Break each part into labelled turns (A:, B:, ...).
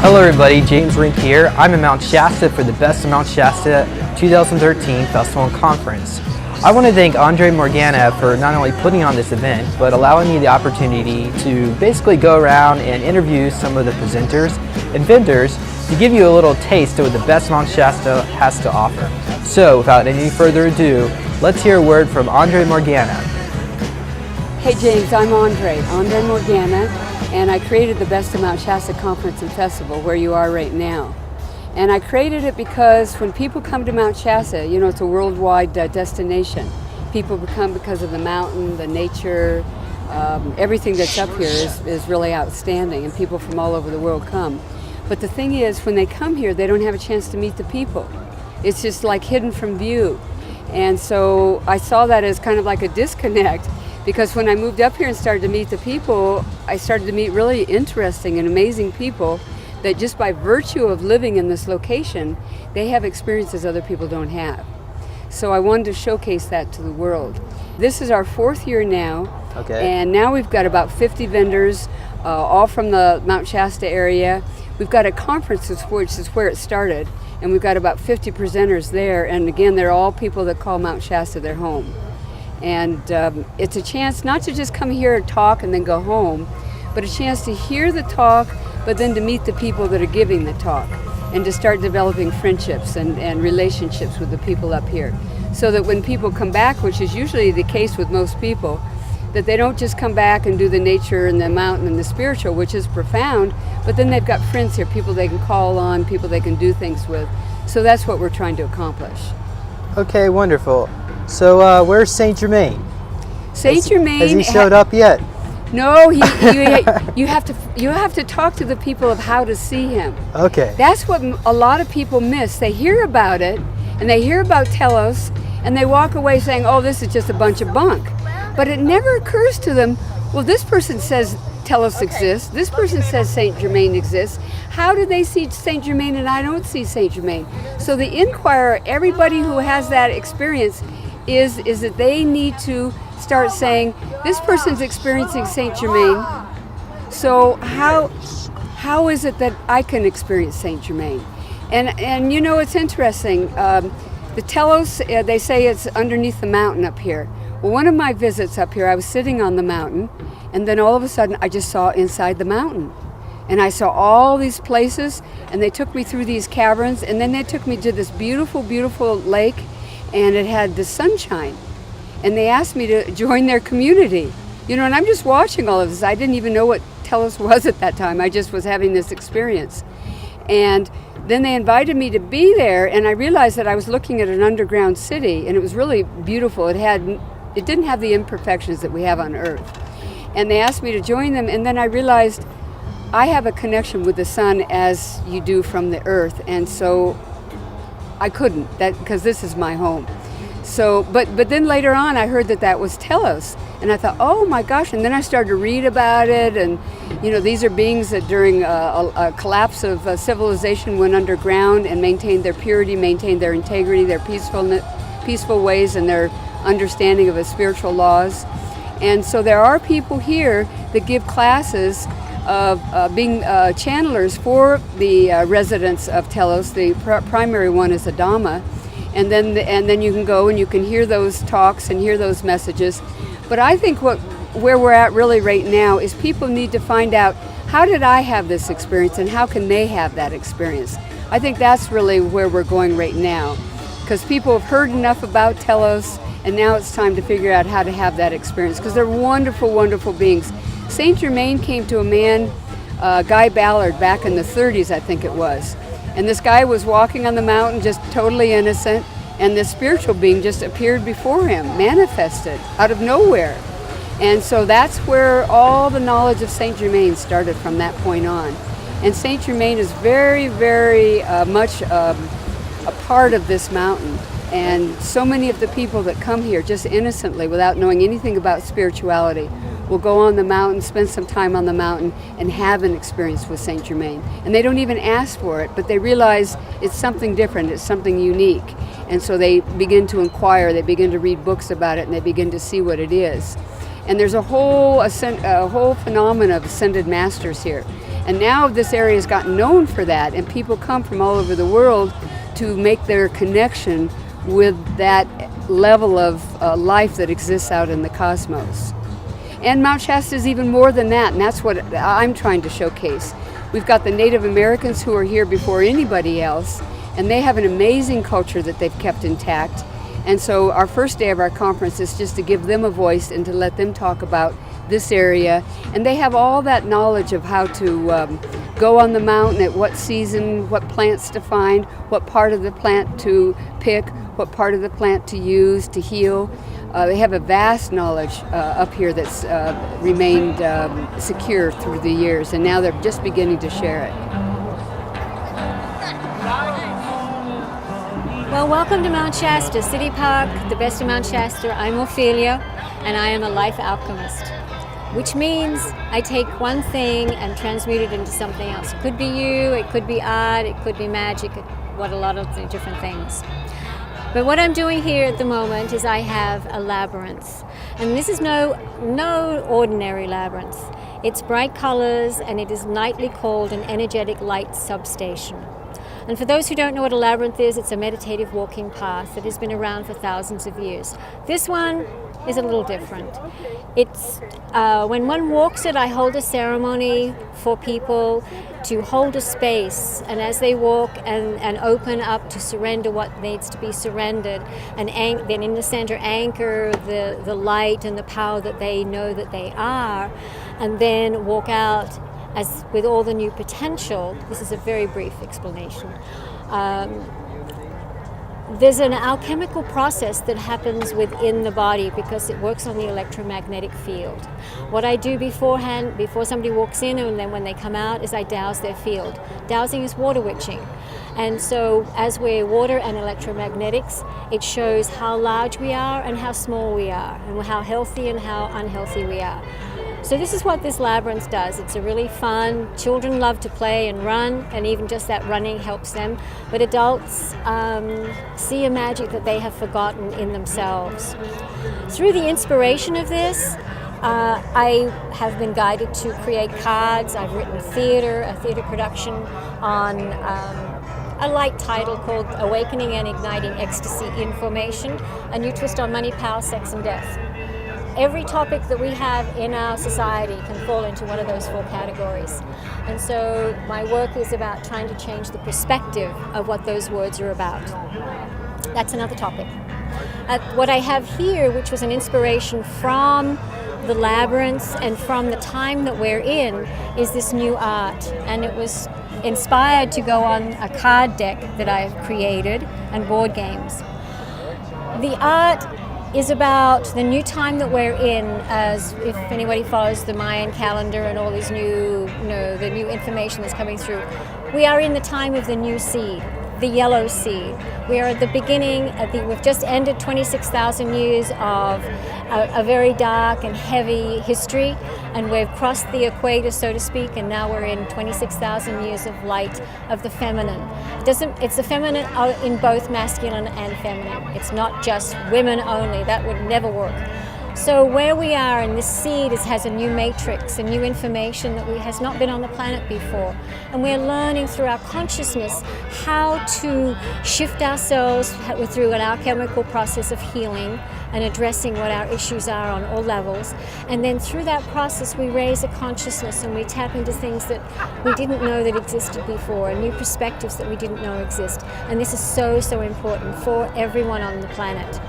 A: Hello everybody, James Rink here. I'm in Mount Shasta for the Best of Mount Shasta 2013 Festival and Conference. I want to thank Andre Morgana for not only putting on this event, but allowing me the opportunity to basically go around and interview some of the presenters and vendors to give you a little taste of what the Best Mount Shasta has to offer. So without any further ado, let's hear a word from Andre Morgana.
B: Hey James, I'm Andre Morgana, and I created the Best of Mount Shasta Conference and Festival where you are right now. And I created it because when people come to Mount Shasta, you know, it's a worldwide destination. People come because of the mountain, the nature, everything that's up here is really outstanding, and people from all over the world come. But the thing is, when they come here, they don't have a chance to meet the people. It's just like hidden from view. And so I saw that as kind of like a disconnect, because when I moved up here and started to meet the people, I started to meet really interesting and amazing people that just by virtue of living in this location, they have experiences other people don't have. So I wanted to showcase that to the world. This is our 4th year now, and now we've got about 50 vendors, all from the Mount Shasta area. We've got a conference, which is where it started, and we've got about 50 presenters there, and again, they're all people that call Mount Shasta their home. And it's a chance not to just come here and talk and then go home, but a chance to hear the talk, but then to meet the people that are giving the talk, and to start developing friendships and relationships with the people up here. So that when people come back, which is usually the case with most people, that they don't just come back and do the nature and the mountain and the spiritual, which is profound, but then they've got friends here, people they can call on, people they can do things with. So that's what we're trying to accomplish.
A: Okay, wonderful. So where's Saint Germain?
B: Saint Germain
A: has he showed up yet?
B: No, you have to talk to the people of how to see him.
A: Okay.
B: That's what a lot of people miss. They hear about it, and they hear about Telos, and they walk away saying, oh, this is just a bunch of bunk. But it never occurs to them, well, this person says Telos exists, this person says Saint Germain exists. How do they see Saint Germain and I don't see Saint Germain? So the inquirer, everybody who has that experience, is that they need to start saying, this person's experiencing Saint Germain, so how is it that I can experience Saint Germain? And you know, it's interesting, the Telos, they say it's underneath the mountain up here. Well, one of my visits up here, I was sitting on the mountain, and then all of a sudden I just saw inside the mountain. And I saw all these places, and they took me through these caverns, and then they took me to this beautiful, beautiful lake, and it had the sunshine. And they asked me to join their community. You know, and I'm just watching all of this. I didn't even know what Telos was at that time. I just was having this experience. And then they invited me to be there, and I realized that I was looking at an underground city, and it was really beautiful. It didn't have the imperfections that we have on Earth. And they asked me to join them, and then I realized I have a connection with the sun as you do from the Earth, and so I couldn't, because this is my home. So, but then later on I heard that was Telos, and I thought, oh my gosh, and then I started to read about it, and you know, these are beings that during a collapse of civilization went underground and maintained their purity, maintained their integrity, their peaceful ways, and their understanding of the spiritual laws. And so there are people here that give classes of being channelers for the residents of Telos. The primary one is a Dhamma, and then you can go and you can hear those talks and hear those messages. But I think where we're at really right now is people need to find out, how did I have this experience and how can they have that experience? I think that's really where we're going right now, because people have heard enough about Telos, and now it's time to figure out how to have that experience, because they're wonderful, wonderful beings. Saint Germain came to a man, Guy Ballard, back in the 30s, I think it was. And this guy was walking on the mountain just totally innocent, and this spiritual being just appeared before him, manifested out of nowhere. And so that's where all the knowledge of Saint Germain started from that point on. And Saint Germain is very, very much a part of this mountain. And so many of the people that come here just innocently, without knowing anything about spirituality, will go on the mountain, spend some time on the mountain, and have an experience with Saint Germain. And they don't even ask for it, but they realize it's something different, it's something unique. And so they begin to inquire, they begin to read books about it, and they begin to see what it is. And there's a whole phenomenon of ascended masters here. And now this area has gotten known for that, and people come from all over the world to make their connection with that level of life that exists out in the cosmos. And Mount Shasta is even more than that, and that's what I'm trying to showcase. We've got the Native Americans who are here before anybody else, and they have an amazing culture that they've kept intact. And so our first day of our conference is just to give them a voice and to let them talk about this area. And they have all that knowledge of how to go on the mountain, at what season, what plants to find, what part of the plant to pick, what part of the plant to use to heal. They have a vast knowledge up here that's remained secure through the years, and now they're just beginning to share it.
C: Well, welcome to Mount Shasta, City Park, the best of Mount Shasta. I'm Ophelia, and I am a life alchemist, which means I take one thing and transmute it into something else. It could be you, it could be art, it could be magic, what a lot of different things. But what I'm doing here at the moment is I have a labyrinth. And this is no ordinary labyrinth. It's bright colors, and it is nightly called an energetic light substation. And for those who don't know what a labyrinth is, it's a meditative walking path that has been around for thousands of years. This one is a little different. It's when one walks it, I hold a ceremony for people to hold a space, and as they walk and open up to surrender what needs to be surrendered, and then in the center anchor the light and the power that they know that they are, and then walk out as with all the new potential. This is a very brief explanation. There's an alchemical process that happens within the body because it works on the electromagnetic field. What I do beforehand, before somebody walks in and then when they come out, is I douse their field. Dowsing is water witching. And so as we're water and electromagnetics, it shows how large we are and how small we are, and how healthy and how unhealthy we are. So this is what this labyrinth does. It's a really fun, children love to play and run, and even just that running helps them. But adults see a magic that they have forgotten in themselves. Through the inspiration of this, I have been guided to create cards. I've written a theater production on a light title called Awakening and Igniting Ecstasy Information, a new twist on money, power, sex, and death. Every topic that we have in our society can fall into one of those four categories. And so my work is about trying to change the perspective of what those words are about. That's another topic. What I have here, which was an inspiration from the labyrinth and from the time that we're in, is this new art. And it was inspired to go on a card deck that I've created and board games. The art is about the new time that we're in, as if anybody follows the Mayan calendar and all these new, the new information that's coming through. We are in the time of the new seed, the yellow seed. We are at the beginning, we've just ended 26,000 years of a very dark and heavy history, and we've crossed the equator, so to speak, and now we're in 26,000 years of light of the feminine. It's the feminine in both masculine and feminine. It's not just women only. That would never work. So where we are in this seed has a new matrix, a new information that has not been on the planet before. And we're learning through our consciousness how to shift ourselves through an alchemical process of healing and addressing what our issues are on all levels. And then through that process, we raise a consciousness and we tap into things that we didn't know that existed before, and new perspectives that we didn't know exist. And this is so, so important for everyone on the planet.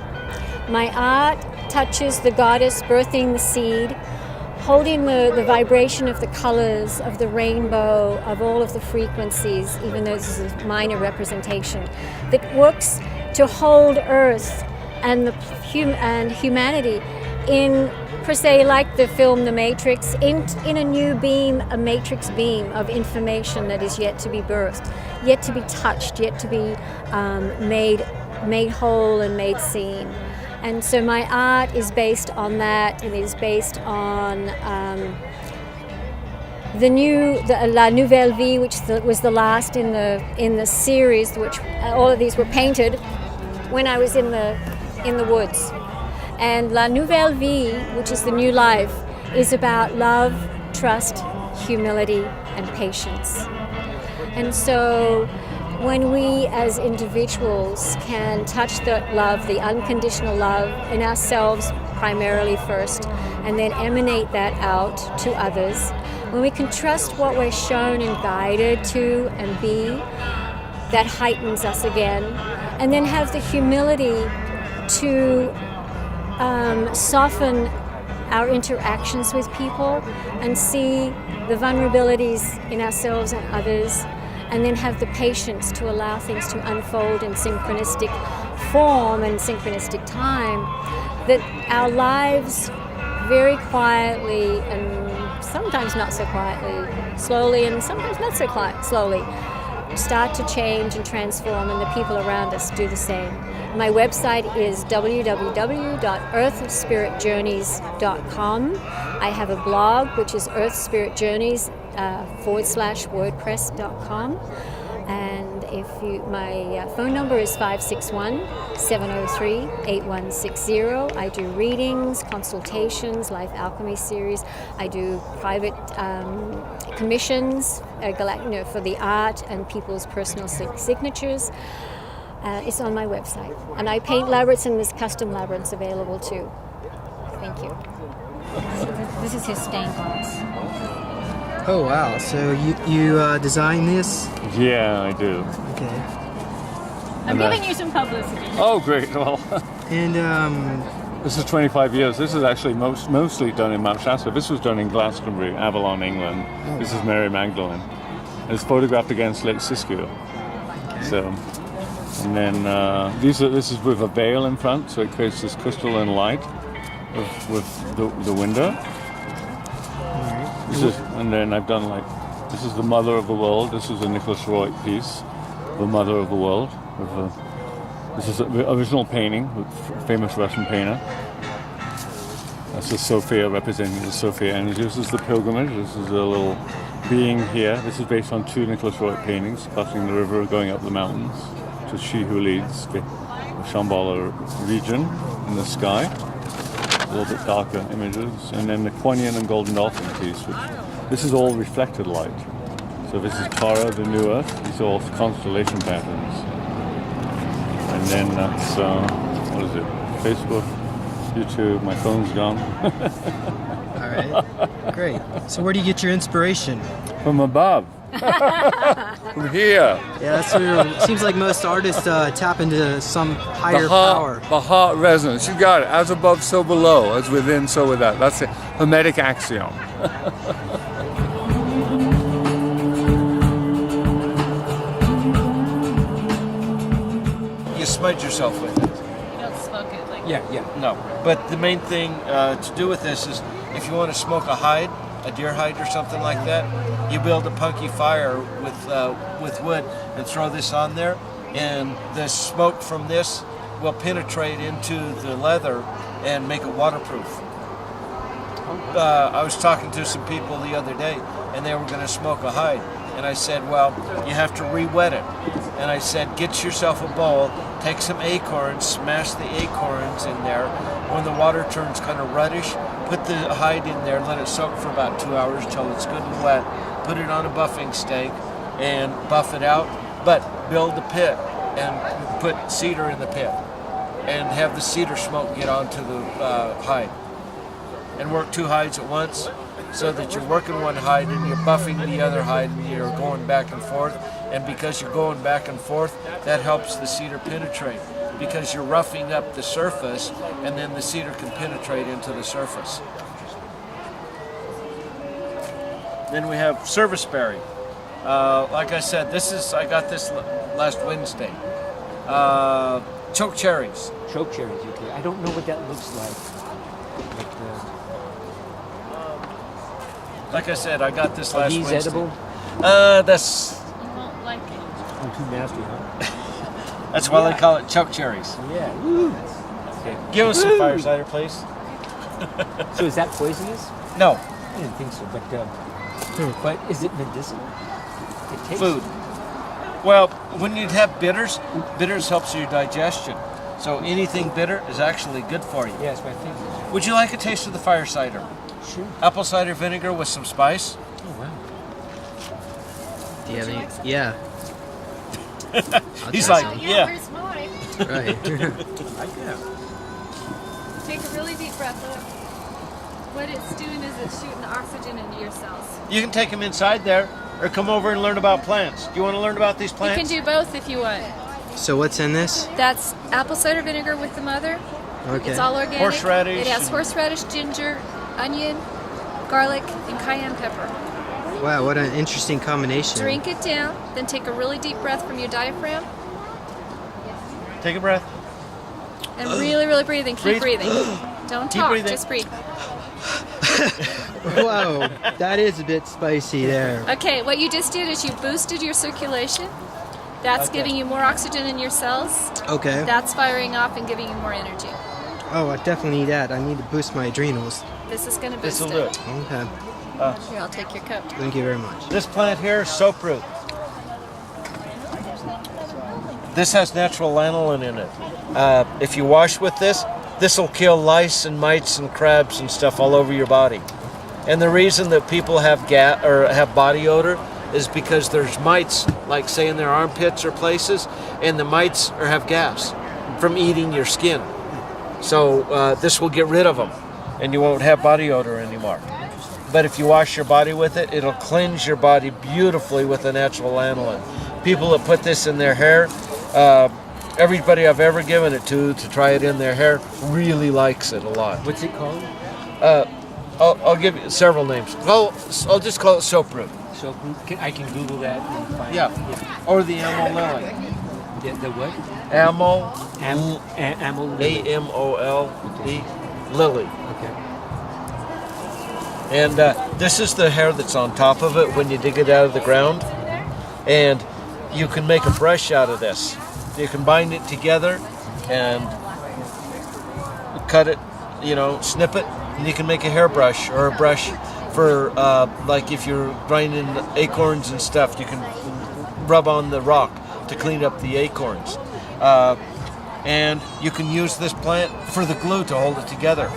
C: My art touches the goddess birthing the seed, holding the vibration of the colors, of the rainbow, of all of the frequencies, even though this is a minor representation, that works to hold Earth and humanity in, per se, like the film The Matrix, in a new beam, a matrix beam of information that is yet to be birthed, yet to be touched, yet to be made whole and made seen. And so my art is based on that. It is based on the La Nouvelle Vie, which was the last in the series, which all of these were painted when I was in the woods. And La Nouvelle Vie, which is the new life, is about love, trust, humility, and patience. And so when we as individuals can touch the love, the unconditional love in ourselves primarily first, and then emanate that out to others, when we can trust what we're shown and guided to and be, that heightens us again. And then have the humility to soften our interactions with people and see the vulnerabilities in ourselves and others, and then have the patience to allow things to unfold in synchronistic form and synchronistic time, that our lives very quietly and sometimes not so quietly, slowly and sometimes not so slowly, start to change and transform, and the people around us do the same. My website is www.earthspiritjourneys.com. I have a blog, which is earthspiritjourneys/wordpress.com. And my phone number is 561-703-8160. I do readings, consultations, life alchemy series. I do private commissions for the art and people's personal signatures. It's on my website. And I paint labyrinths, and there's custom labyrinths available too. Thank you. So this is his stained glass.
A: Oh wow! So you designed this?
D: Yeah, I do.
A: Okay.
C: I'm giving you some publicity.
D: Oh, great! Well,
A: and
D: this is 25 years. This is actually mostly done in Mount Shasta. This was done in Glastonbury, Avalon, England. Oh. This is Mary Magdalene. It's photographed against Lake Siskiyou. Okay. So, and then this is with a veil in front, so it creates this crystalline light with the window. And then I've done this is the Mother of the World. This is a Nicholas Roy piece, the Mother of the World. This is the original painting with famous Russian painter. That's the Sophia, representing the Sophia energy. This is the pilgrimage. This is a little being here. This is based on 2 Nicholas Roy paintings, crossing the river, going up the mountains to She Who Leads, the Shambhala region in the sky. A little bit darker images, and then the Kuan Yin and Golden Dolphin piece, this is all reflected light. So this is Tara, the New Earth. These are all constellation patterns. And then that's, what is it, Facebook, YouTube, my phone's gone.
A: All right, great. So where do you get your inspiration?
D: From above. From here.
A: Yeah, that's what seems like most artists tap into some higher power.
D: The heart resonance. You got it. As above, so below. As within, so without. That's the Hermetic axiom.
E: You smudge yourself with it.
C: You don't smoke it like
E: Yeah. No. But the main thing to do with this is if you want to smoke a hide, a deer hide or something like that, you build a punky fire with wood and throw this on there, and the smoke from this will penetrate into the leather and make it waterproof. I was talking to some people the other day, and they were going to smoke a hide, and I said, well, you have to re-wet it. And I said, get yourself a bowl, take some acorns, smash the acorns in there. When the water turns kind of reddish, put the hide in there, let it soak for about 2 hours till it's good and wet. Put it on a buffing stake and buff it out, but build a pit and put cedar in the pit and have the cedar smoke get onto the hide. And work 2 hides at once so that you're working one hide and you're buffing the other hide and you're going back and forth. And because you're going back and forth, that helps the cedar penetrate, because you're roughing up the surface, and then the cedar can penetrate into the surface. Then we have serviceberry. Like I said, I got this last Wednesday. Choke cherries.
F: Choke cherries, okay. I don't know what that looks like.
E: Like I said, I got this last
F: Wednesday. These edible?
E: That's...
C: You won't like it.
F: I'm too nasty, huh?
E: That's why they call it choke cherries.
F: Yeah. Woo. Okay.
E: Give us some fire cider, please.
F: So is that poisonous?
E: No.
F: I didn't think so, but is it medicinal? It tastes
E: food. Well, when you have bitters helps your digestion. So anything bitter is actually good for you.
F: Yeah, it's my favorite.
E: Would you like a taste of the fire cider?
F: Sure.
E: Apple cider vinegar with some spice.
F: Oh, wow.
A: Do you have any? Yeah. I'll
E: He's
A: try
E: like,
A: some.
E: yeah.
G: Where's mine?
A: Right.
G: Take a really deep breath. Look. What it's doing is it's shooting the oxygen into your cells.
E: You can take them inside there, or come over and learn about plants. Do you want to learn about these
G: You
E: plants?
G: can do both if you want.
A: So what's in this?
G: That's apple cider vinegar with the mother.
A: Okay.
G: It's all organic.
E: Horseradish
G: It has
E: and-
G: horseradish, ginger, onion, garlic, and cayenne pepper.
A: Wow, what an interesting combination.
G: Drink it down, then take a really deep breath from your diaphragm,
E: Take a breath.
G: and really, really breathe and keep
E: Breathe.
G: breathing. Don't
E: Keep
G: talk,
E: breathing.
G: just breathe.
A: Whoa, that is a bit spicy there.
G: Okay, what you just did is you boosted your circulation. That's
E: Okay.
G: giving you more oxygen in your cells.
A: Okay.
G: That's firing off and giving you more energy.
A: Oh, I definitely need that. I need to boost my adrenals.
G: This is going to boost
E: This will do it.
A: Okay.
G: Here, I'll take your cup.
A: Thank you very much.
E: This plant here is soap root. This has natural lanolin in it. If you wash with this, this will kill lice and mites and crabs and stuff all over your body. And the reason that people have have body odor is because there's mites, like say in their armpits or places, and the mites have gas from eating your skin. So this will get rid of them, and you won't have body odor anymore. But if you wash your body with it, it'll cleanse your body beautifully with the natural lanolin. People that put this in their hair, everybody I've ever given it to try it in their hair really likes it a lot.
F: What's it called?
E: I'll give you several names. Well, I'll just call it soap root.
F: So I can Google that and find
E: Yeah.
F: it.
E: Or the amol lily.
F: The what?
E: Amol,
F: Amol lily.
E: A-M-O-L-E, lily.
F: Okay.
E: And this is the hair that's on top of it when you dig it out of the ground. And you can make a brush out of this. You can bind it together and cut it, snip it, and you can make a hairbrush or a brush for, like if you're grinding acorns and stuff, you can rub on the rock to clean up the acorns. And you can use this plant for the glue to hold it together.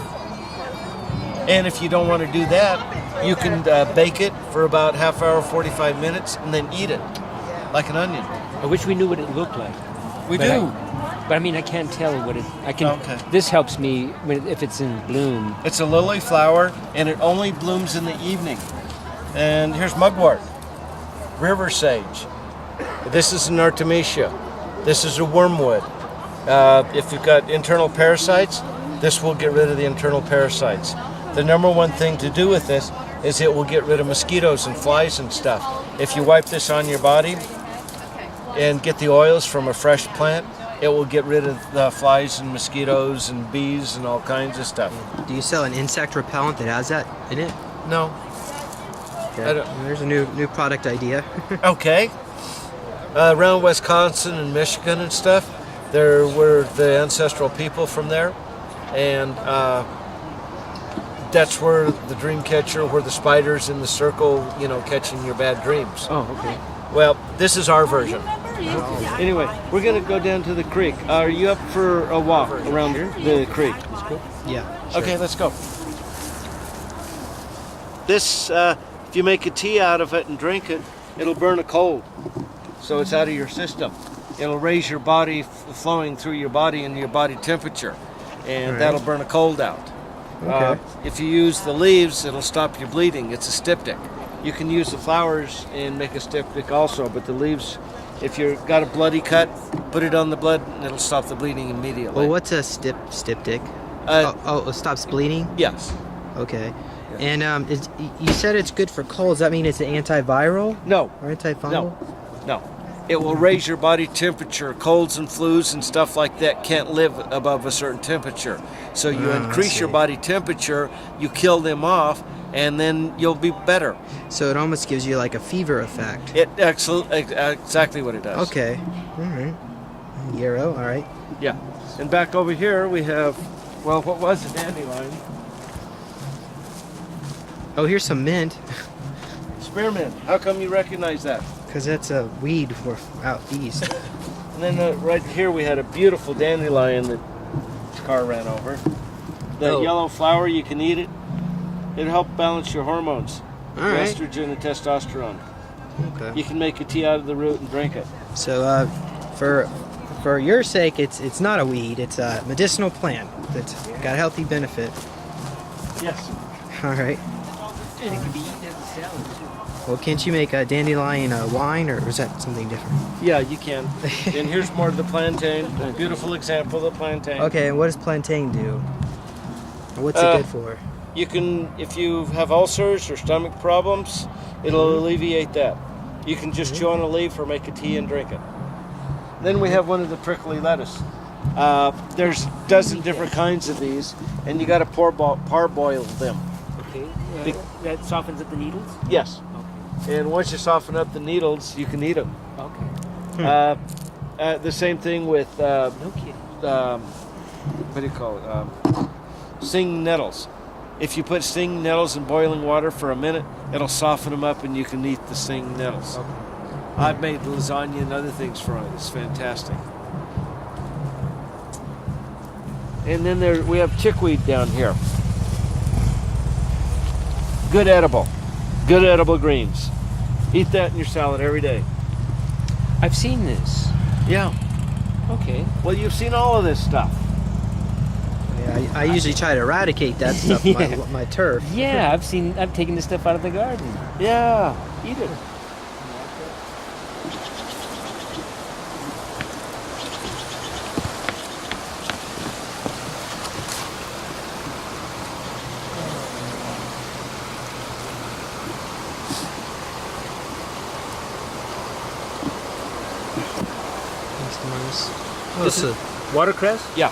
E: And if you don't want to do that, you can bake it for about half hour, 45 minutes, and then eat it like an onion.
F: I wish we knew what it looked like.
E: We
F: But
E: do.
F: But I mean, I can't tell what it. I can.
E: Okay.
F: This helps me if it's in bloom.
E: It's a lily flower, and it only blooms in the evening. And here's mugwort, river sage. This is an artemisia. This is a wormwood. If you've got internal parasites, this will get rid of the internal parasites. The number one thing to do with this is it will get rid of mosquitoes and flies and stuff. If you wipe this on your body and get the oils from a fresh plant, it will get rid of the flies and mosquitoes and bees and all kinds of stuff.
A: Do you sell an insect repellent that has that in it?
E: No. I don't-
A: There's a new product idea.
E: Okay. Around Wisconsin and Michigan and stuff, there were the ancestral people from there, and that's where the dream catcher, where the spiders in the circle, catching your bad dreams.
F: Oh, okay.
E: Well, this is our version. Anyway, we're gonna go down to the creek. Are you up for a walk around the creek?
A: Yeah.
E: Okay, let's go. This, if you make a tea out of it and drink it, it'll burn a cold. So it's out of your system. It'll raise your body, flowing through your body and your body temperature. And
A: Right.
E: that'll burn a cold out.
A: Okay.
E: If you use the leaves, it'll stop your bleeding. It's a styptic. You can use the flowers and make a styptic also, but the leaves, if you've got a bloody cut, put it on the blood and it'll stop the bleeding immediately.
A: Well, what's a styptic?
E: Uh,
A: it stops bleeding?
E: Yes.
A: Okay. And you said it's good for colds. That mean it's an antiviral
E: No.
A: or antifungal?
E: No. It will raise your body temperature. Colds and flus and stuff like that can't live above a certain temperature. So you
A: I
E: increase your
A: see.
E: body temperature, you kill them off, and then you'll be better.
A: So it almost gives you like a fever effect.
E: Exactly what it does.
A: Okay. All right. Yarrow. All right.
E: Yeah. And back over here we have, well, what was a dandelion?
A: Oh, here's some mint.
E: Spearmint. How come you recognize that?
A: Because that's a weed for out east.
E: And then right here we had a beautiful dandelion that this car ran over. The
A: Oh.
E: yellow flower, you can eat it. It'll help balance your hormones.
A: All
E: Your
A: right.
E: estrogen and testosterone.
A: Okay.
E: You can make a tea out of the root and drink it.
A: So, for your sake, it's not a weed. It's a medicinal plant that's got a healthy benefit.
E: Yes.
A: All right.
F: And it can be eaten as a salad too.
A: Well, can't you make a dandelion wine, or is that something different?
E: Yeah, you can. And here's more of the plantain. A beautiful example of the plantain.
A: Okay, and what does plantain do? What's it good for?
E: You can, if you have ulcers or stomach problems, it'll alleviate that. You can just chew on a leaf or make a tea and drink it. Then we have one of the prickly lettuce. There's a dozen different kinds of these, and you got to parboil them.
F: Okay. That softens up the needles?
E: Yes.
F: Okay.
E: And once you soften up the needles, you can eat them.
F: Okay.
E: The same thing with
F: No kidding.
E: what do you call it? Stinging nettles. If you put stinging nettles in boiling water for a minute, it'll soften them up and you can eat the stinging nettles.
F: Okay.
E: I've made lasagna and other things from it. It's fantastic. And then we have chickweed down here. Good edible greens. Eat that in your salad every day.
F: I've seen this.
E: Yeah.
F: Okay.
E: Well, you've seen all of this stuff.
A: Yeah, I usually try to eradicate that stuff,
F: Yeah.
A: my turf.
F: Yeah, I've taken this stuff out of the garden.
E: Yeah. Eat it.
F: This is watercress?
E: Yeah.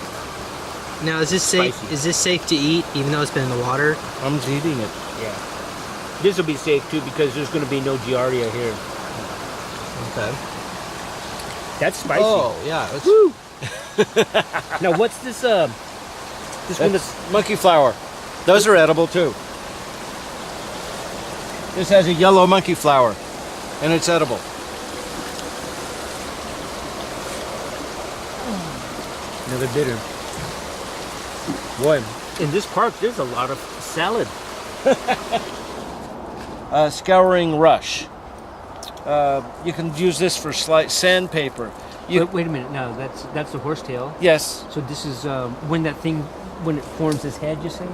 A: Now, is this safe?
F: Spicy.
A: Is this safe to eat, even though it's been in the water?
E: I'm just eating it.
F: Yeah. This will be safe too because there's going to be no giardia here.
A: Okay.
F: That's spicy.
A: Oh, yeah. It's,
F: Woo! Now, what's this? This one that's
E: Monkey flower. Those are edible too. This has a yellow monkey flower, and it's edible.
F: another bitter. Boy, in this park, there's a lot of salad.
E: Scouring rush. You can use this for sandpaper.
F: Wait a minute. No, that's the horsetail.
E: Yes.
F: So this is when it forms its head. You're saying,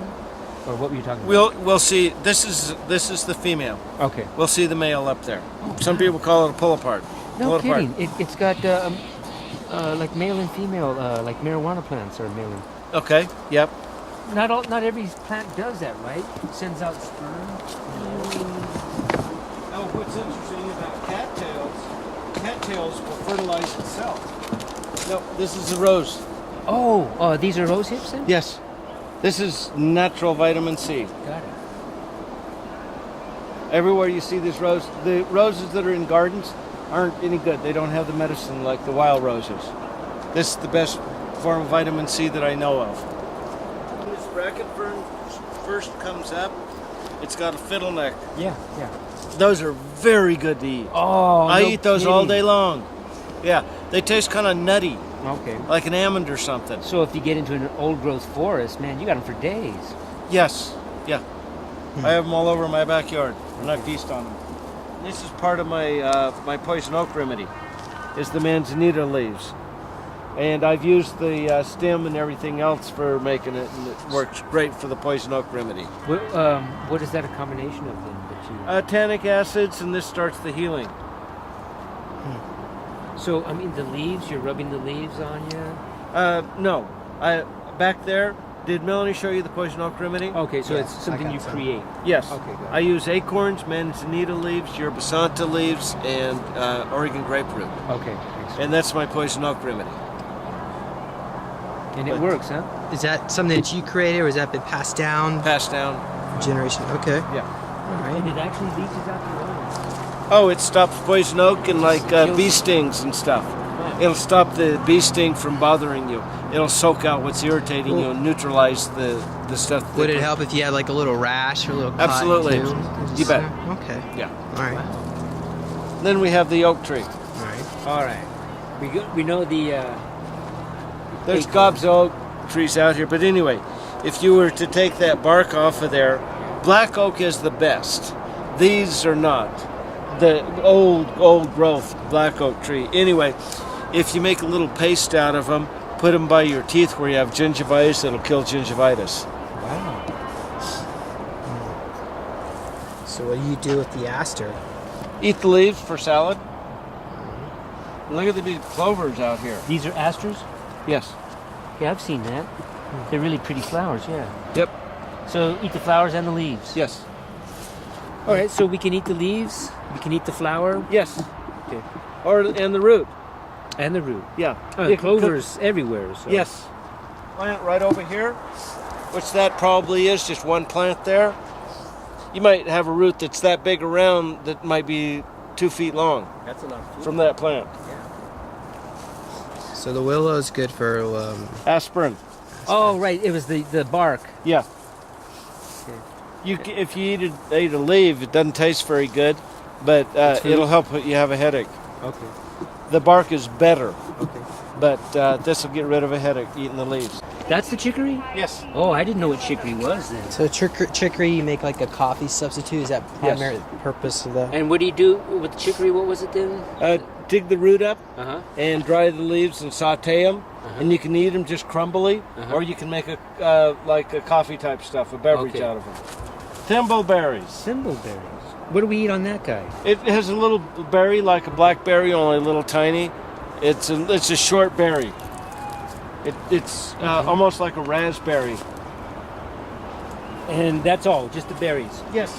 F: or what were you talking about?
E: We'll see. This is the female.
F: Okay.
E: We'll see the male up there. Some people call it a pull apart.
F: No
E: pull it apart.
F: kidding. It's got like male and female, like marijuana plants are male.
E: Okay. Yep.
F: Not every plant does that, right? It sends out sperm.
E: Now, what's interesting about cattails will fertilize itself. No, this is a rose.
F: Oh, these are rose hips then?
E: Yes. This is natural vitamin C.
F: Got it.
E: Everywhere you see this rose, the roses that are in gardens aren't any good. They don't have the medicine like the wild roses. This is the best form of vitamin C that I know of. When this bracket fern first comes up, it's got a fiddle neck.
F: Yeah.
E: Those are very good to eat.
F: Oh,
E: I
F: no
E: eat those all
F: kidding.
E: day long. Yeah, they taste kind of nutty,
F: Okay.
E: like an almond or something.
F: So if you get into an old growth forest, man, you got them for days.
E: Yes, yeah. I have them all over my backyard. I'm not feast on them. This is part of my my poison oak remedy, is the manzanita leaves. And I've used the stem and everything else for making it, and it works great for the poison oak remedy.
F: What is that a combination of then that you?
E: Tannic acids, and this starts the healing.
F: So I mean the leaves, you're rubbing the leaves on you.
E: No, back there. Did Melanie show you the poison oak remedy?
F: Okay, so
A: Yeah,
F: it's something
A: I got
F: you
A: some.
F: create.
E: Yes.
F: Okay, good.
E: I use acorns, manzanita leaves, yerba santa leaves, and Oregon grapefruit.
F: Okay, thanks.
E: And that's my poison oak remedy.
F: And it works, huh?
A: is that something that you created, or has that been passed down
E: Passed down.
A: for generation? Okay.
E: Yeah.
A: All
F: And
A: right.
F: it actually leaches out the oil.
E: Oh, it stops poison oak and like bee stings and stuff. It'll stop the bee sting from bothering you. It'll soak out what's irritating you and neutralize the stuff. that-
A: Would it help if you had like a little rash or a little cut,
E: Absolutely.
A: too?
E: You bet.
A: Okay.
E: Yeah.
A: All right.
E: Then we have the oak tree.
A: All right.
F: All right. We know the.
E: There's
F: acorn.
E: gobs of oak trees out here, but anyway, if you were to take that bark off of there, black oak is the best. These are not. the old growth black oak tree. Anyway, if you make a little paste out of them, put them by your teeth where you have gingivitis, it'll kill gingivitis.
A: Wow. So what do you do with the aster?
E: Eat the leaves for salad. Look at the big clovers out here.
F: These are asters?
E: Yes.
F: Yeah, I've seen that. They're really pretty flowers, yeah.
E: Yep.
F: So eat the flowers and the leaves?
E: Yes.
F: All right, so we can eat the leaves, we can eat the flower.
E: Yes.
F: Okay.
E: And the root.
F: And the root.
E: Yeah.
F: Oh,
E: You
F: the
E: can cook-
F: clover's everywhere. So.
E: Yes. Plant right over here, which that probably is just one plant there. You might have a root that's that big around that might be 2 feet long
F: That's a lot of food.
E: from that plant.
A: So the willow is good for
E: Aspirin.
F: Oh, right, it was the bark.
E: Yeah. If you eat a leaf, it doesn't taste very good, but it'll help you have a headache.
F: Okay.
E: The bark is better,
F: Okay.
E: but this will get rid of a headache, eating the leaves.
F: That's the chicory?
E: Yes.
F: Oh, I didn't know what chicory was then.
A: So chicory, you make like a coffee substitute. Is that primary purpose of the?
F: And what do you do with the chicory? What was it then?
E: Dig the root up
F: Uh-huh.
E: and dry the leaves and saute them, and you can eat them just crumbly, or you can make like a coffee type stuff, a beverage
F: Okay.
E: out of them. Thimbleberries.
F: Thimbleberries. What do we eat on that guy?
E: It has a little berry like a blackberry, only a little tiny. It's a short berry. It's almost like a raspberry.
F: And that's all, just the berries.
E: Yes.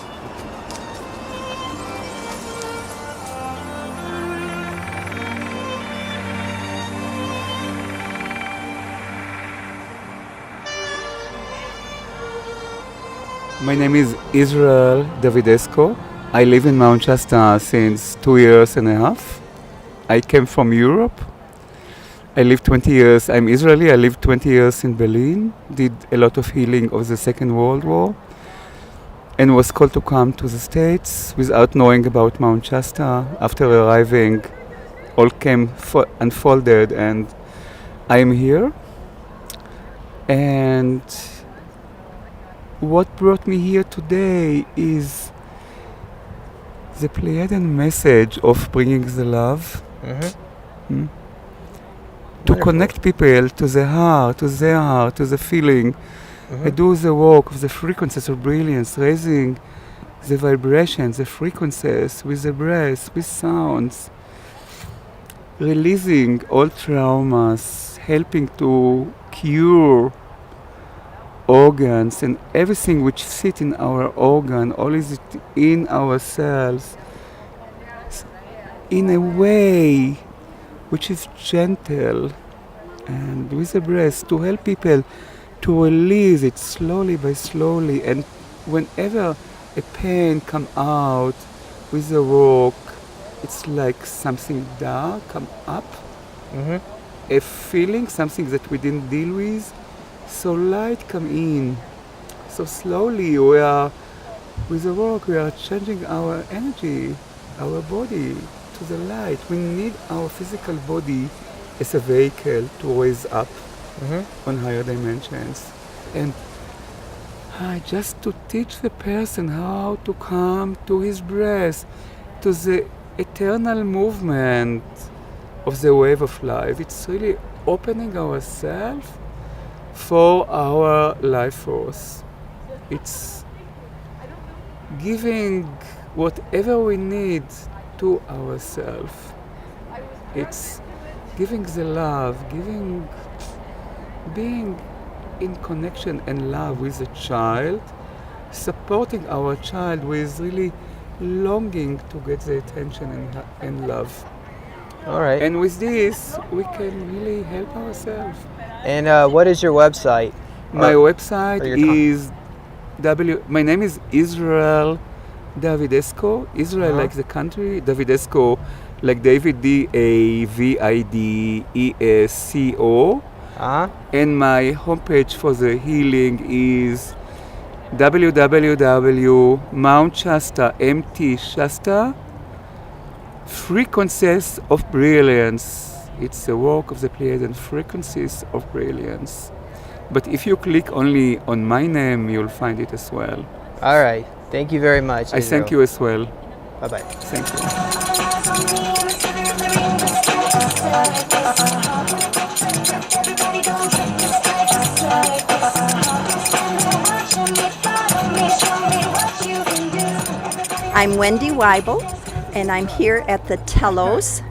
H: My name is Israel Davidesco. I live in Mount Shasta since 2 years and a half. I came from Europe. I lived 20 years. I'm Israeli. I lived 20 years in Berlin. Did a lot of healing of the Second World War. And was called to come to the States without knowing about Mount Shasta. After arriving, all came unfolded, and I am here. And what brought me here today is the Pleiadian message of bringing the love.
A: Mm-hmm.
H: To
A: Wonderful.
H: connect people to the heart, to their heart, to the feeling.
A: Mm-hmm.
H: I do the work of the frequencies of brilliance, raising the vibrations, the frequencies with the breath, with sounds, releasing all traumas, helping to cure organs and everything which sit in our organ, all is it in our cells, in a way which is gentle and with the breath, to help people to release it slowly by slowly. And whenever a pain come out with the work, it's like something dark come up,
A: Mm-hmm.
H: a feeling, something that we didn't deal with. So light come in. So slowly we are, with the work, we are changing our energy, our body to the light. We need our physical body as a vehicle to raise up on higher dimensions. And just to teach the person how to come to his breath, to the eternal movement of the wave of life. It's really opening ourselves for our life force. It's giving whatever we need to ourselves. It's giving the love, being in connection and love with the child, supporting our child with really longing to get the attention and love.
A: All right.
H: And with this, we can really help ourselves.
A: And what is your website?
H: My
A: Or-
H: website
A: or your
H: is my name is Israel Davidesco. Israel like the country, Davidesco like David, Davidesco. And my homepage for the healing is www.Mount Shasta, Mt Shasta, Frequencies of Brilliance. It's the work of the Pleiadian frequencies of brilliance. But if you click only on my name, you'll find it as well.
A: All right. Thank you very much.
H: I thank you as well.
A: Bye-bye.
H: Thank you.
I: I'm Wendy Weibel, and I'm here at the Telos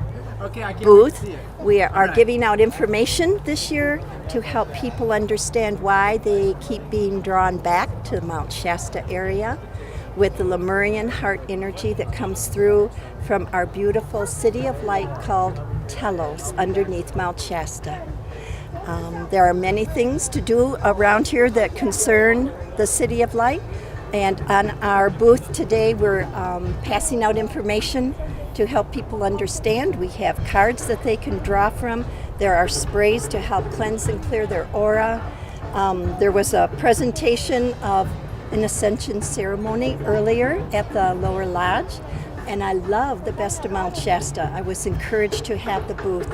I: booth. We are giving out information this year to help people understand why they keep being drawn back to the Mount Shasta area with the Lemurian heart energy that comes through from our beautiful city of light called Telos underneath Mount Shasta. There are many things to do around here that concern the city of light. And on our booth today, we're passing out information to help people understand. We have cards that they can draw from. There are sprays to help cleanse and clear their aura. There was a presentation of an ascension ceremony earlier at the lower lodge, and I love the Best of Mount Shasta. I was encouraged to have the booth,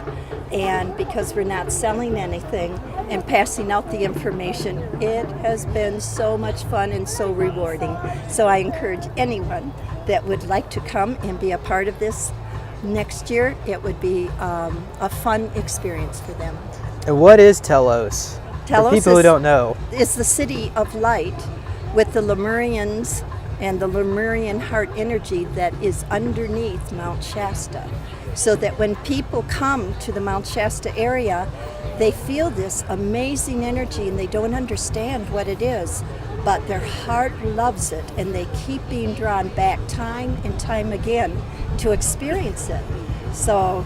I: and because we're not selling anything and passing out the information, it has been so much fun and so rewarding. So I encourage anyone that would like to come and be a part of this next year. It would be a fun experience for them.
A: And what is Telos?
I: Telos
A: For people who don't know.
I: is the city of light with the Lemurians and the Lemurian heart energy that is underneath Mount Shasta. So that when people come to the Mount Shasta area, they feel this amazing energy and they don't understand what it is, but their heart loves it and they keep being drawn back time and time again to experience it. So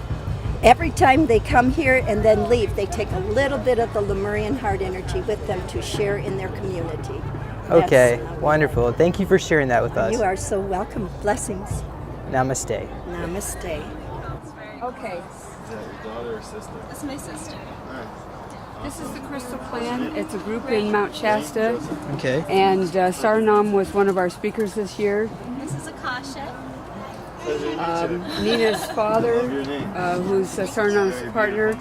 I: every time they come here and then leave, they take a little bit of the Lemurian heart energy with them to share in their community.
A: Okay, wonderful. Thank you for sharing that with us.
I: You are so welcome. Blessings.
A: Namaste.
I: Namaste.
B: Okay.
J: Is that your daughter or sister?
G: That's my sister.
B: This is the Crystal Plan. It's a group in Mount Shasta.
A: Okay.
B: And Sarnam was one of our speakers this year.
G: This is Akasha.
B: Nina's father, who's Sarnam's partner,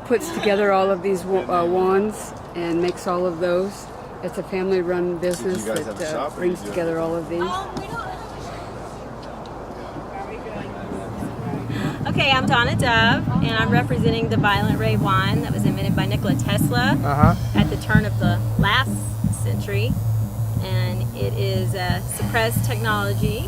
B: puts together all of these wands and makes all of those. It's a family-run business that brings together all of these.
K: Okay, I'm Donna Dove, and I'm representing the Violet Ray wand that was invented by Nikola Tesla at the turn of the last century, and it is a suppressed technology.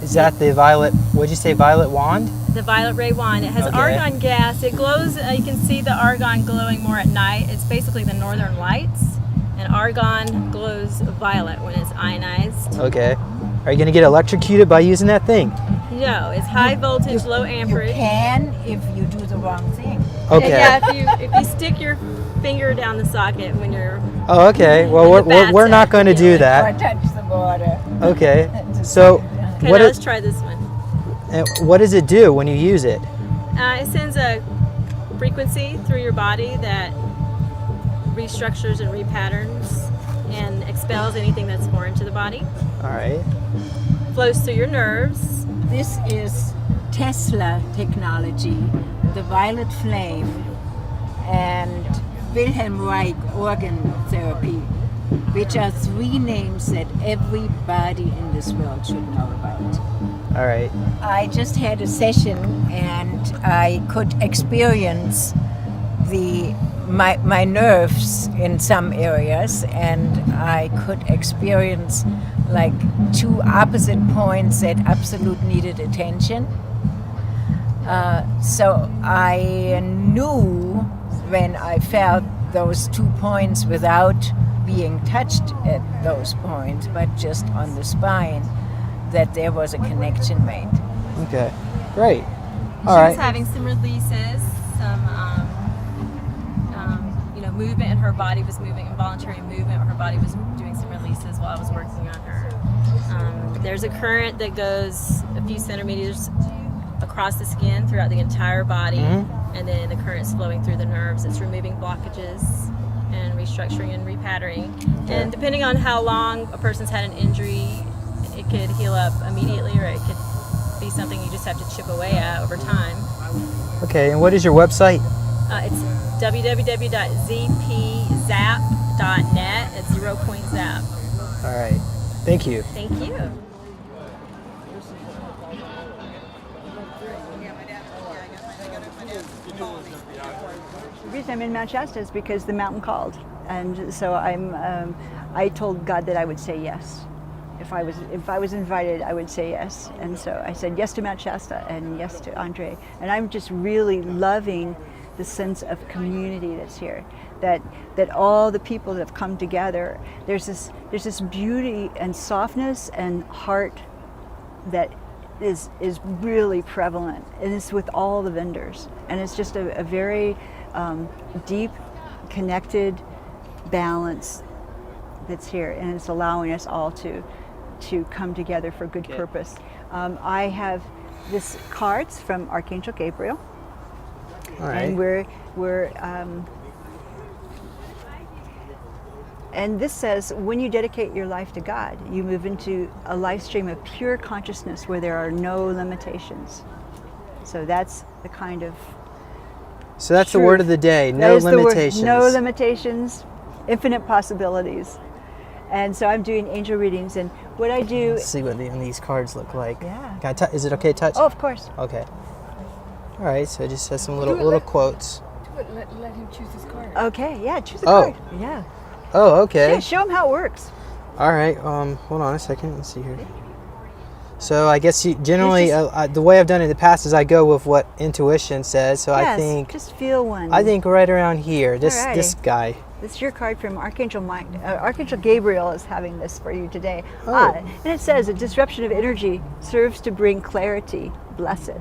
A: Is that the violet, what'd you say, violet wand?
K: The Violet Ray wand. It has argon gas. It glows, you can see the argon glowing more at night. It's basically the northern lights, and argon glows violet when it's ionized.
A: Okay. Are you going to get electrocuted by using that thing?
K: No, it's high voltage, low amperage.
L: You can if you do the wrong thing.
A: Okay.
K: Yeah, if you stick your finger down the socket when you're...
A: Oh, okay. Well, we're not going to do that.
L: Or touch the water.
A: Okay. So,
K: Okay, now let's try this one.
A: What does it do when you use it?
K: It sends a frequency through your body that restructures and repatterns and expels anything that's foreign to the body.
A: All right.
K: Flows through your nerves.
L: This is Tesla technology, the violet flame, and Wilhelm Reich organ therapy, which are three names that everybody in this world should know about.
A: All right.
L: I just had a session and I could experience my nerves in some areas, and I could experience like two opposite points that absolutely needed attention. So I knew when I felt those 2 points without being touched at those points, but just on the spine, that there was a connection made.
A: Okay, great. All
K: She
A: right.
K: was having some releases, some movement, and her body was moving, involuntary movement, or her body was doing some releases while I was working on her. There's a current that goes a few centimeters across the skin throughout the entire body, and then the current's flowing through the nerves. It's removing blockages and restructuring and repatterning. And depending on how long a person's had an injury, it could heal up immediately, or it could be something you just have to chip away at over time.
A: Okay, and what is your website?
K: It's www.zpzap.net. It's 0.zap.
A: All right. Thank you.
K: Thank you.
M: reason I'm in Mount Shasta is because the mountain called, and so I told God that I would say yes. If I was invited, I would say yes. And so I said yes to Mount Shasta and yes to Andre. And I'm just really loving the sense of community that's here. That all the people that have come together, there's this beauty and softness and heart that is really prevalent. And it's with all the vendors. And it's just a very deep, connected balance that's here. And it's allowing us all to come together for good purpose. I have this cards from Archangel Gabriel.
A: All right.
M: And we're and this says, when you dedicate your life to God, you move into a life stream of pure consciousness where there are no limitations. So that's the kind of
A: So that's
M: truth.
A: the word of the day.
M: That
A: No
M: is the word.
A: limitations.
M: No limitations, infinite possibilities. And so I'm doing angel readings, and what I do.
A: Let's see what these cards look like.
M: Yeah.
A: Can I is it okay to touch?
M: Oh, of course.
A: Okay. All right. So it just has some little quotes.
B: Let him choose his card.
M: Okay. Yeah. Choose a card. Yeah.
A: Oh, okay.
M: Yeah. Show him how it works.
A: All right. Hold on a second. Let's see here. So I guess you generally the way I've done it in the past is I go with what intuition says. So
M: Yes,
A: I think
M: just feel one.
A: I think right around here. This
M: Alrighty.
A: guy.
M: This is your card from Archangel Mike. Archangel Gabriel is having this for you today.
A: Oh.
M: And it says a disruption of energy serves to bring clarity. Blessed.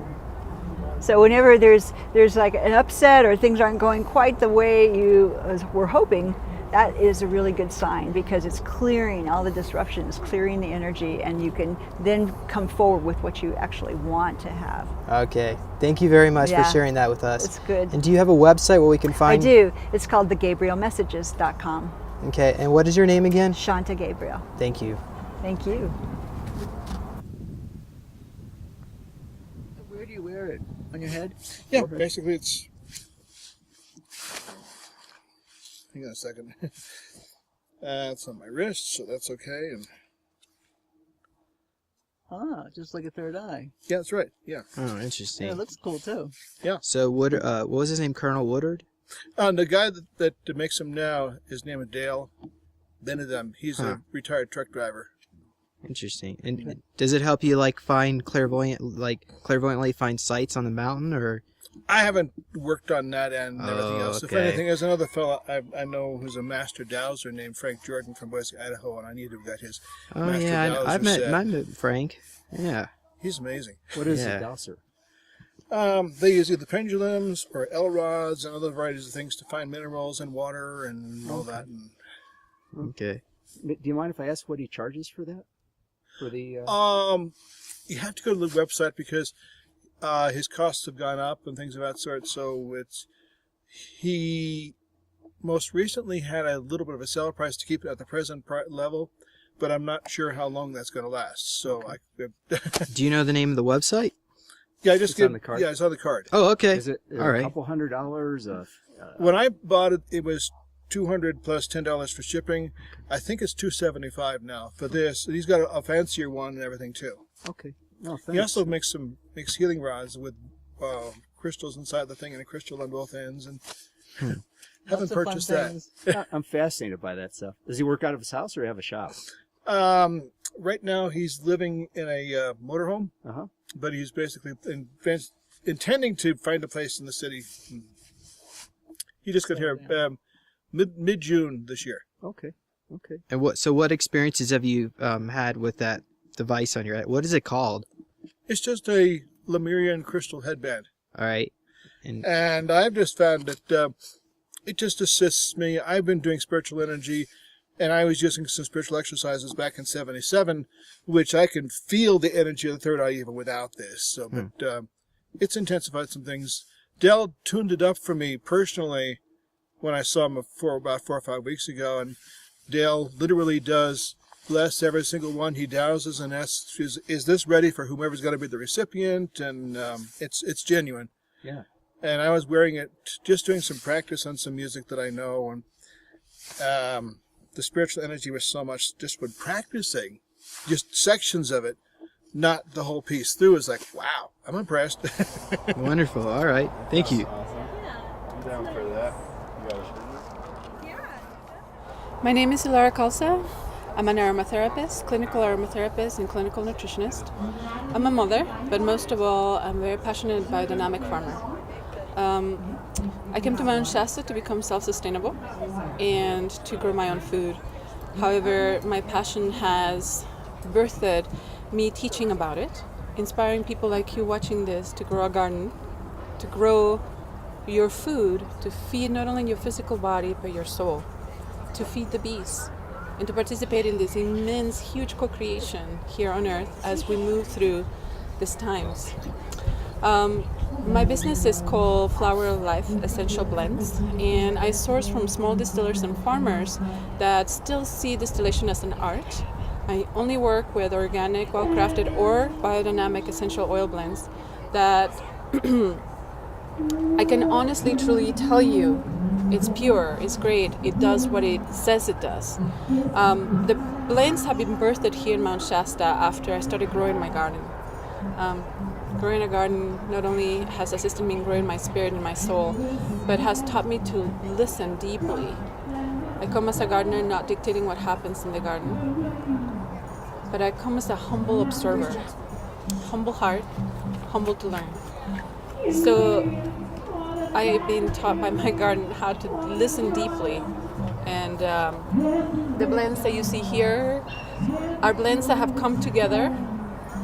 M: So whenever there's like an upset or things aren't going quite the way you were hoping, that is a really good sign because it's clearing all the disruptions, clearing the energy, and you can then come forward with what you actually want to have.
A: Okay. Thank you very much for sharing that with us.
M: It's good.
A: And do you have a website where we can find?
M: I do. It's called thegabrielmessages.com.
A: Okay. And what is your name again?
M: Shanta Gabriel.
A: Thank you.
M: Thank you.
F: Where do you wear it? On your head?
N: Yeah, basically it's... Hang on a second. It's on my wrist, so that's okay. And
F: Just like a third eye.
N: yeah, that's right. Yeah.
A: Oh, interesting.
F: Yeah, it looks cool too.
N: Yeah.
A: So what was his name? Colonel Woodard?
N: The guy that makes them now, his name is Dale Benedum. He's a retired truck driver.
A: Interesting. And does it help you find clairvoyantly find sites on the mountain, or?
N: I haven't worked on that end and everything else.
A: Okay.
N: If anything, there's another fellow I know who's a master dowser named Frank Jordan from Boise, Idaho, and I need to get his master dowser
A: I
N: set.
A: met Frank. Yeah.
N: He's amazing.
F: What is a dowser?
N: They use either pendulums or L rods and other varieties of things to find minerals and water and all that. And
A: okay.
F: Do you mind if I ask what he charges for that? For the
N: you have to go to the website because his costs have gone up and things of that sort. So he most recently had a little bit of a sale price to keep it at the present level, but I'm not sure how long that's going to last. So
A: Do you know the name of the website?
N: Yeah,
F: it's on the card.
N: Yeah, it's on the card.
A: Oh, okay.
F: Is it
A: all right?
F: A couple $100?
N: When I bought it, it was $200 plus $10 for shipping. I think it's $275 now for this. He's got a fancier one and everything too.
F: Okay. No, thanks.
N: He also makes healing rods with crystals inside the thing and a crystal on both ends. And haven't purchased that.
F: I'm fascinated by that stuff. Does he work out of his house or have a shop?
N: Right now he's living in a motorhome, but he's basically intending to find a place in the city. He just got here mid-June this year.
F: Okay.
A: And what experiences have you had with that device on your head? What is it called?
N: It's just a Lemurian crystal headband.
A: All right.
N: And I've just found that it just assists me. I've been doing spiritual energy, and I was using some spiritual exercises back in '77, which I can feel the energy of the third eye even without this. So, but it's intensified some things. Dell tuned it up for me personally when I saw him about 4 or 5 weeks ago, and Dale literally does bless every single one he douses and asks, is this ready for whomever's going to be the recipient? And it's genuine.
F: Yeah.
N: And I was wearing it, just doing some practice on some music that I know, and the spiritual energy was so much just when practicing, just sections of it, not the whole piece through. Is like, wow, I'm impressed.
A: Wonderful. All right. Thank you.
J: Awesome. I'm down for that.
O: My name is Ilara Kalsa. I'm an aromatherapist, clinical aromatherapist, and clinical nutritionist. I'm a mother, but most of all, I'm very passionate biodynamic farmer. I came to Mt Shasta to become self-sustainable and to grow my own food. However, my passion has birthed me teaching about it, inspiring people like you watching this to grow a garden, to grow your food, to feed not only your physical body, but your soul, to feed the bees, and to participate in this immense, huge co-creation here on Earth as we move through these times. My business is called Flower of Life Essential Blends, and I source from small distillers and farmers that still see distillation as an art. I only work with organic, well-crafted, or biodynamic essential oil blends that I can honestly, truly tell you it's pure, it's great, it does what it says it does. The blends have been birthed here in Mt Shasta after I started growing my garden. Growing a garden not only has assisted me in growing my spirit and my soul, but has taught me to listen deeply. I come as a gardener not dictating what happens in the garden, but I come as a humble observer, humble heart, humble to learn. So I've been taught by my garden how to listen deeply, and the blends that you see here are blends that have come together,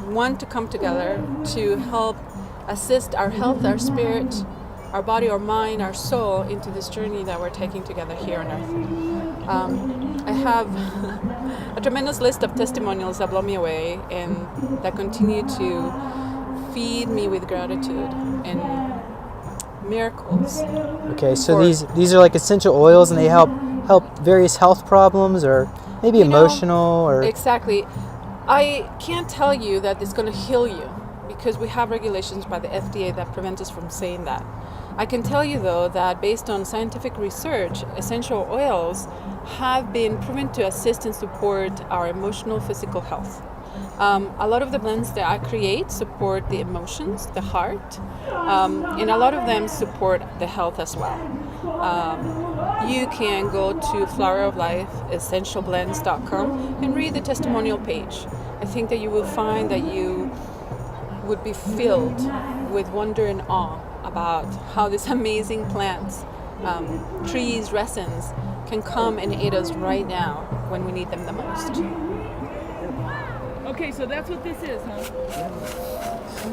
O: want to come together to help assist our health, our spirit, our body, our mind, our soul into this journey that we're taking together here on Earth. I have a tremendous list of testimonials that blow me away and that continue to feed me with gratitude and miracles.
A: Okay, so these are like essential oils, and they help various health problems, or maybe emotional, or
O: exactly. I can't tell you that it's going to heal you because we have regulations by the FDA that prevent us from saying that. I can tell you though that based on scientific research, essential oils have been proven to assist and support our emotional, physical health. A lot of the blends that I create support the emotions, the heart, and a lot of them support the health as well. You can go to floweroflifeessentialblends.com and read the testimonial page. I think that you will find that you would be filled with wonder and awe about how these amazing plants, trees, resins, can come and aid us right now when we need them the most.
P: Okay, so that's what this is, huh?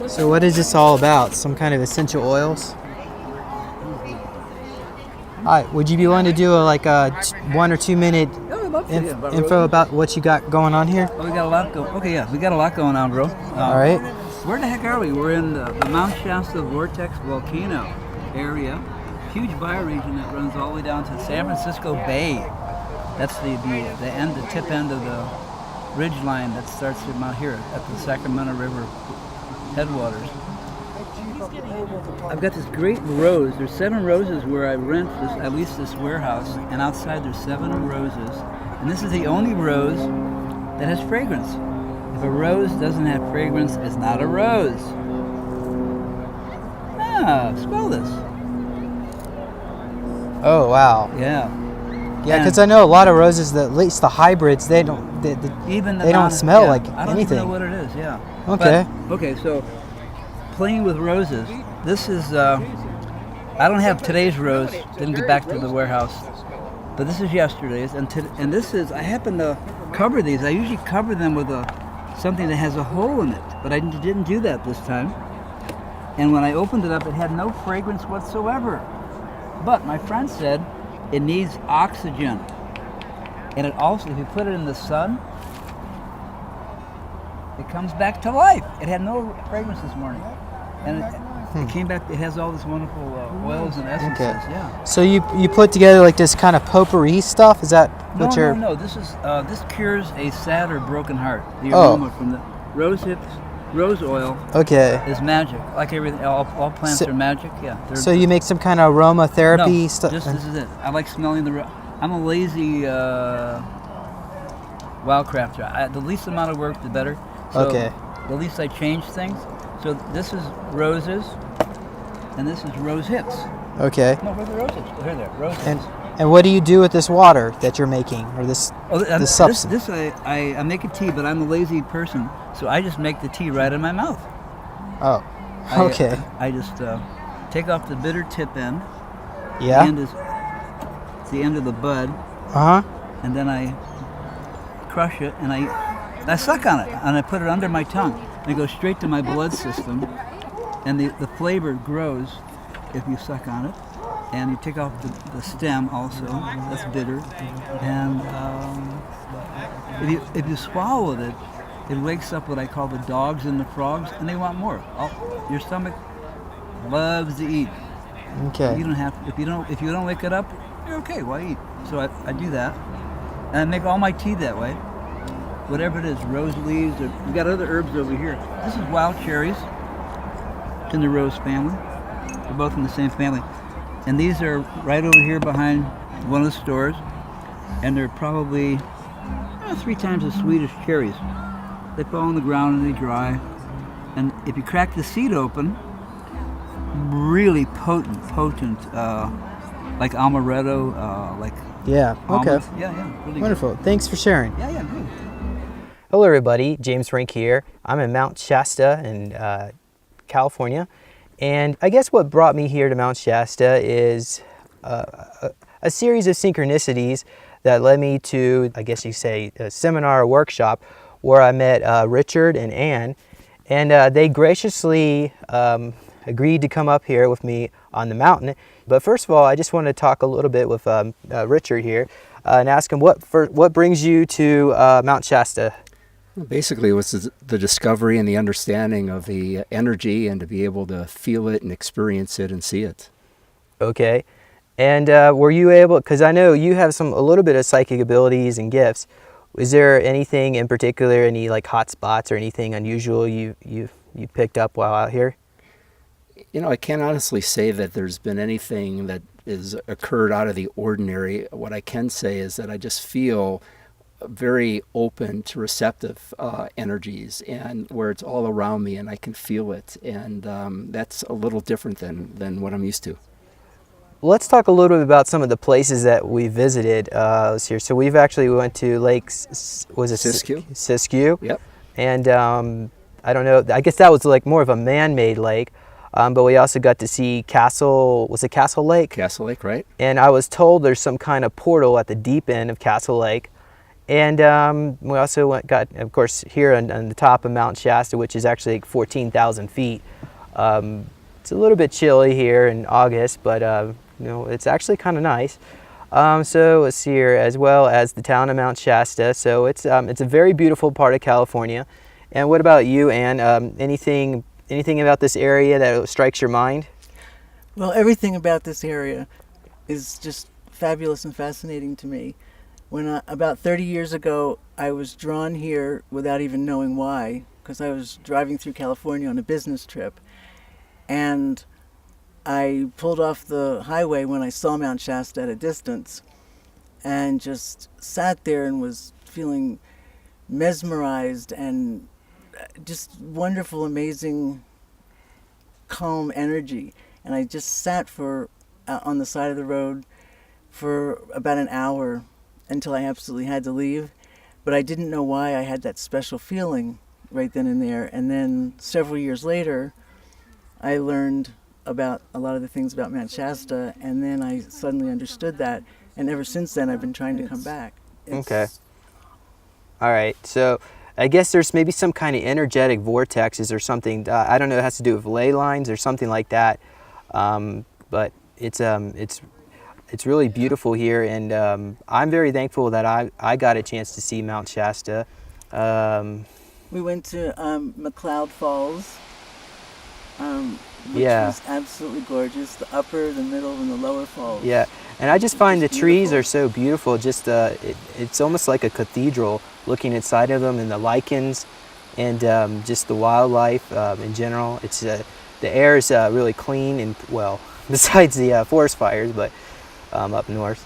A: So what is this all about? Some kind of essential oils? All right, would you be willing to do a 1 or 2 minute info about what you got going on here?
Q: Oh, we got a lot we got a lot going on, bro.
A: All right.
Q: Where the heck are we? We're in the Mt Shasta Vortex Volcano area. Huge bioregion that runs all the way down to San Francisco Bay. That's the end, the tip end of the ridge line that starts out here at the Sacramento River headwaters. I've got this great rose. There's 7 roses where I rent at least this warehouse, and outside there's 7 roses. And this is the only rose that has fragrance. If a rose doesn't have fragrance, it's not a rose. Smell this.
A: Oh wow.
Q: Yeah.
A: Yeah, because I know a lot of roses, at least the hybrids, they don't smell like anything.
Q: I don't even know what it is. Yeah.
A: Okay.
Q: But, okay, so playing with roses. This is I don't have today's rose. Didn't get back to the warehouse, but this is yesterday's, and this is. I happen to cover these. I usually cover them with something that has a hole in it, but I didn't do that this time. And when I opened it up, it had no fragrance whatsoever. But my friend said it needs oxygen. And it also, if you put it in the sun, it comes back to life. It had no fragrance this morning. And it came back, it has all this wonderful oils and essences.
A: Okay.
Q: Yeah.
A: So you put together like this kind of potpourri stuff? Is that what you're...
Q: No. This cures a sad or broken heart. The aroma from the rose hips. Rose oil is magic. Like everything, all plants are magic. Yeah.
A: So you make some kind of aromatherapy stuff?
Q: This is it. I like smelling I'm a lazy wildcrafter. The least amount of work, the better. So the least I change things. So this is roses, and this is rose hips.
A: Okay.
Q: No, where are the rose hips? Here, there. Rose hips.
A: And what do you do with this water that you're making, or this this substance?
Q: This I make a tea, but I'm a lazy person, so I just make the tea right in my mouth.
A: Oh, okay.
Q: I just take off the bitter tip end.
A: Yeah.
Q: It's the end of the bud.
A: Uh huh.
Q: And then I crush it, and I suck on it, and I put it under my tongue. And it goes straight to my blood system, and the flavor grows if you suck on it. And you take off the stem also, that's bitter. And if you swallow it, it wakes up what I call the dogs and the frogs, and they want more. Your stomach loves to eat.
A: Okay.
Q: You don't have if you don't wake it up, you're okay. Why eat? So I do that, and I make all my tea that way. Whatever it is, rose leaves. Or we got other herbs over here. This is wild cherries. It's in the rose family. They're both in the same family. And these are right over here behind one of the stores, and they're probably 3 times as sweet as cherries. They fall on the ground and they dry. And if you crack the seed open, really potent, like amaretto, like
A: yeah. Okay.
Q: almonds. Yeah, really
A: wonderful.
Q: Good.
A: Thanks for sharing.
Q: Yeah, good.
A: Hello, everybody. James Rink here. I'm in Mt Shasta in California. And I guess what brought me here to Mt Shasta is a series of synchronicities that led me to, I guess you say, a seminar or workshop where I met Richard and Ann. And they graciously agreed to come up here with me on the mountain. But first of all, I just want to talk a little bit with Richard here and ask him what brings you to Mt Shasta?
R: Basically, it was the discovery and the understanding of the energy, and to be able to feel it and experience it and see it.
A: Okay. And were you able, because I know you have a little bit of psychic abilities and gifts. Is there anything in particular, any like hot spots or anything unusual you picked up while out here?
R: You know, I can't honestly say that there's been anything that has occurred out of the ordinary. What I can say is that I just feel very open to receptive energies, and where it's all around me and I can feel it, and that's a little different than what I'm used to.
A: Let's talk a little bit about some of the places that we visited here. So we went to Lake, was it
R: Siskiyou?
A: Siskiyou.
R: Yep.
A: And I don't know, I guess that was like more of a man-made lake, but we also got to see Castle Lake?
R: Castle Lake, right.
A: And I was told there's some kind of portal at the deep end of Castle Lake. And we also got, of course, here on the top of Mt Shasta, which is actually like 14,000 feet. It's a little bit chilly here in August, but it's actually kind of nice. So let's see here, as well as the town of Mt Shasta. So it's a very beautiful part of California. And what about you, Ann? Anything about this area that strikes your mind?
S: Well, everything about this area is just fabulous and fascinating to me. When about 30 years ago, I was drawn here without even knowing why, because I was driving through California on a business trip, and I pulled off the highway when I saw Mt Shasta at a distance, and just sat there and was feeling mesmerized and just wonderful, amazing, calm energy. And I just sat on the side of the road for about an hour until I absolutely had to leave. But I didn't know why I had that special feeling right then and there. And then several years later, I learned about a lot of the things about Mt Shasta, and then I suddenly understood that. And ever since then, I've been trying to come back.
A: Okay. All right. So I guess there's maybe some kind of energetic vortexes or something. I don't know. It has to do with ley lines or something like that. But it's really beautiful here, and I'm very thankful that I got a chance to see Mt Shasta.
S: We went to McCloud Falls, which was absolutely gorgeous. The upper, the middle, and the lower falls.
A: Yeah, and I just find the trees are so beautiful. Just it's almost like a cathedral looking inside of them, and the lichens, and just the wildlife in general. It's the air is really clean, and well, besides the forest fires, but up north.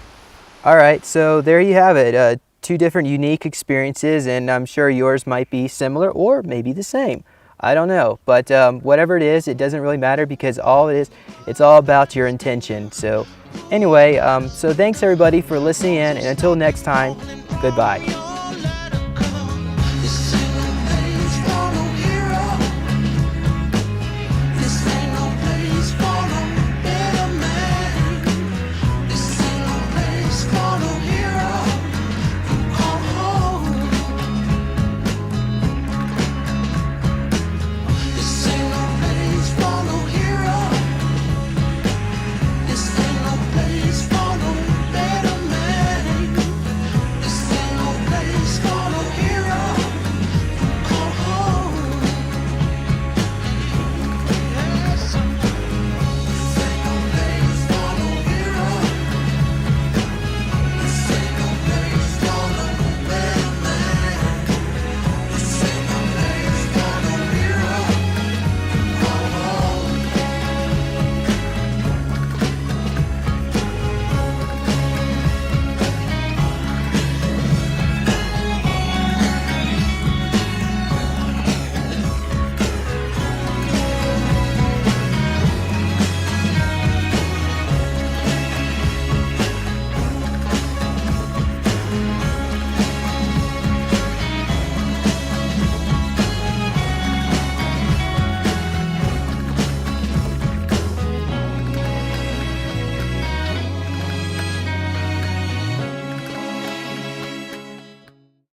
A: All right, so there you have it. 2 different unique experiences, and I'm sure yours might be similar or maybe the same. I don't know, but whatever it is, it doesn't really matter, because all it is, it's all about your intention. So Anyway, so thanks everybody for listening in, and until next time, goodbye.
T: This is